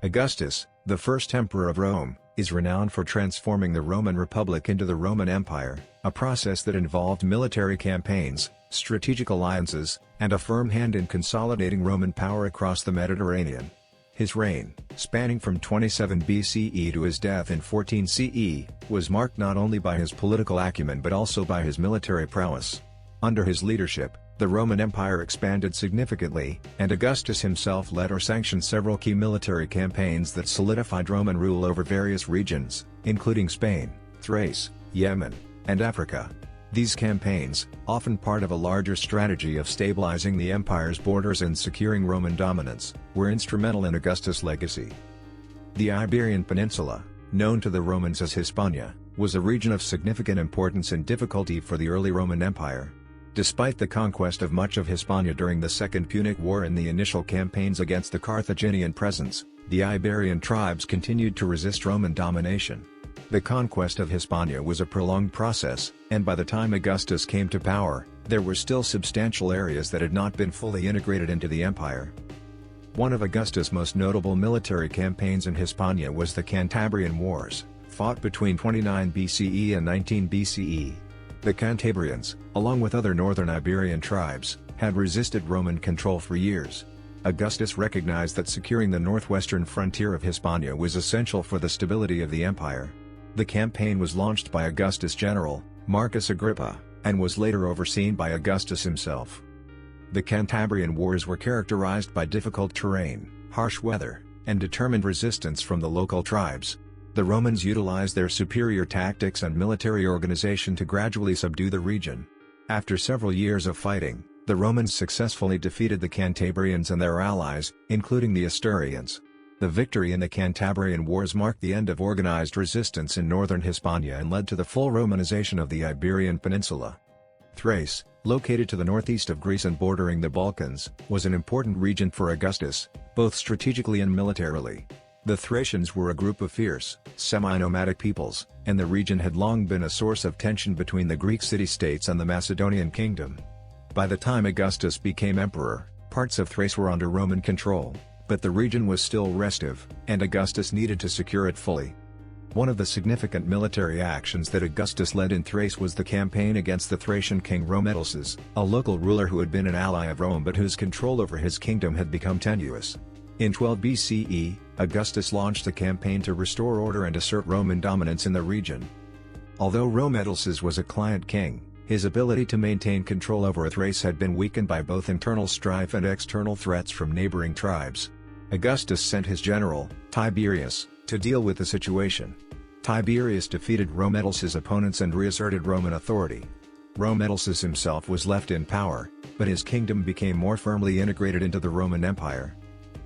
Augustus, the first emperor of Rome, is renowned for transforming the Roman Republic into the Roman Empire, a process that involved military campaigns, strategic alliances, and a firm hand in consolidating Roman power across the Mediterranean. His reign, spanning from 27 BCE to his death in 14 CE, was marked not only by his political acumen but also by his military prowess. Under his leadership, the Roman Empire expanded significantly, and Augustus himself led or sanctioned several key military campaigns that solidified Roman rule over various regions, including Spain, Thrace, Yemen, and Africa. These campaigns, often part of a larger strategy of stabilizing the empire's borders and securing Roman dominance, were instrumental in Augustus' legacy. The Iberian Peninsula, known to the Romans as Hispania, was a region of significant importance and difficulty for the early Roman Empire. Despite the conquest of much of Hispania during the Second Punic War and the initial campaigns against the Carthaginian presence, the Iberian tribes continued to resist Roman domination. The conquest of Hispania was a prolonged process, and by the time Augustus came to power, there were still substantial areas that had not been fully integrated into the empire. One of Augustus' most notable military campaigns in Hispania was the Cantabrian Wars, fought between 29 BCE and 19 BCE. The Cantabrians, along with other northern Iberian tribes, had resisted Roman control for years. Augustus recognized that securing the northwestern frontier of Hispania was essential for the stability of the empire. The campaign was launched by Augustus' general, Marcus Agrippa, and was later overseen by Augustus himself. The Cantabrian Wars were characterized by difficult terrain, harsh weather, and determined resistance from the local tribes. The Romans utilized their superior tactics and military organization to gradually subdue the region. After several years of fighting, the Romans successfully defeated the Cantabrians and their allies, including the Asturians. The victory in the Cantabrian Wars marked the end of organized resistance in northern Hispania and led to the full Romanization of the Iberian Peninsula. Thrace, located to the northeast of Greece and bordering the Balkans, was an important region for Augustus, both strategically and militarily. The Thracians were a group of fierce, semi-nomadic peoples, and the region had long been a source of tension between the Greek city-states and the Macedonian kingdom. By the time Augustus became emperor, parts of Thrace were under Roman control, but the region was still restive, and Augustus needed to secure it fully. One of the significant military actions that Augustus led in Thrace was the campaign against the Thracian king Rebellious, a local ruler who had been an ally of Rome but whose control over his kingdom had become tenuous. In 12 BCE, Augustus launched a campaign to restore order and assert Roman dominance in the region. Although Rebellious was a client king, his ability to maintain control over Thrace had been weakened by both internal strife and external threats from neighboring tribes. Augustus sent his general, Tiberius, to deal with the situation. Tiberius defeated Rebellious' opponents and reasserted Roman authority. Rebellious himself was left in power, but his kingdom became more firmly integrated into the Roman Empire.